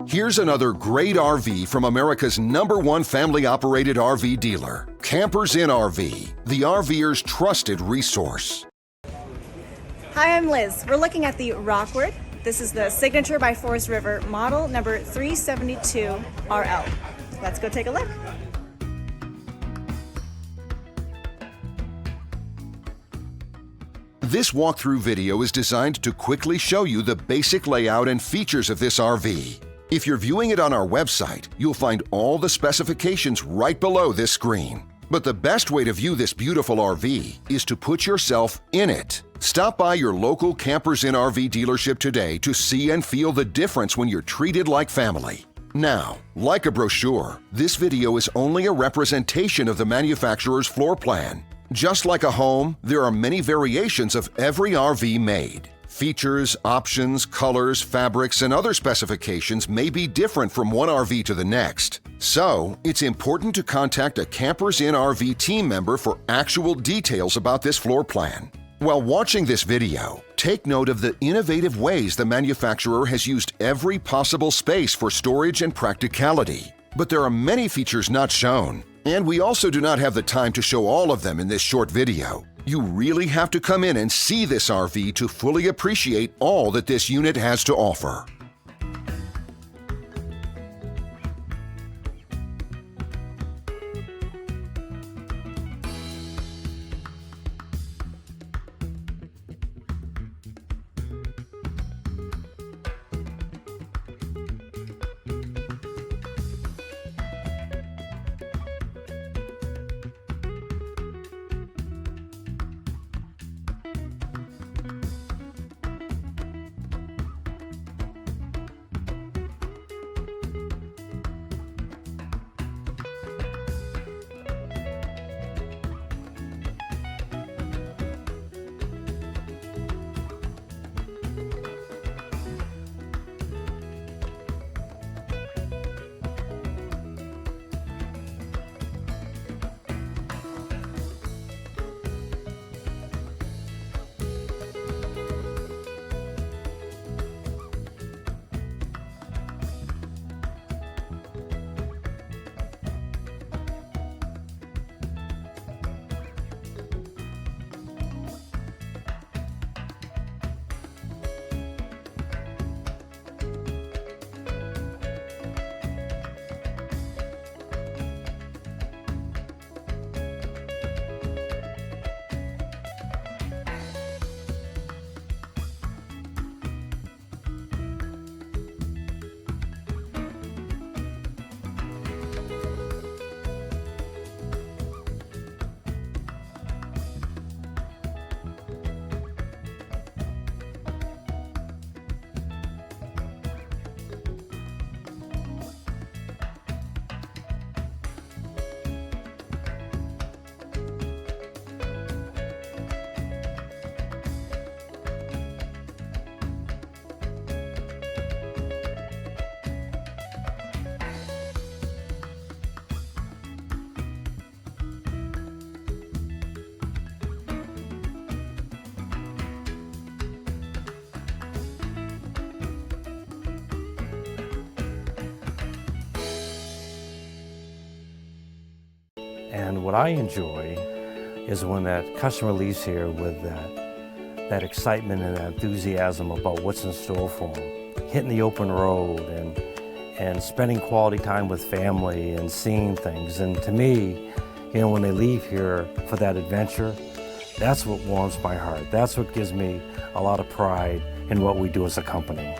Here's another great RV from America's #1 family-operated RV dealer, Campers Inn RV, the RVer's trusted resource. Hi, I'm Liz. We're looking at the Rockwood. This is the Signature by Forest River, model number 372RL. Let's go take a look. This walkthrough video is designed to quickly show you the basic layout and features of this RV. If you're viewing it on our website, you'll find all the specifications right below this screen. But the best way to view this beautiful RV is to put yourself in it. Stop by your local Campers Inn RV dealership today to see and feel the difference when you're treated like family. Now, like a brochure, this video is only a representation of the manufacturer's floor plan. Just like a home, there are many variations of every RV made. Features, options, colors, fabrics, and other specifications may be different from one RV to the next. So, it's important to contact a Campers Inn RV team member for actual details about this floor plan. While watching this video, take note of the innovative ways the manufacturer has used every possible space for storage and practicality. But there are many features not shown, and we also do not have the time to show all of them in this short video. You really have to come in and see this RV to fully appreciate all that this unit has to offer. And what I enjoy is when that customer leaves here with that excitement and that enthusiasm about what's in store for them. Hitting the open road and spending quality time with family and seeing things. And to me, you know, when they leave here for that adventure, that's what warms my heart. That's what gives me a lot of pride in what we do as a company.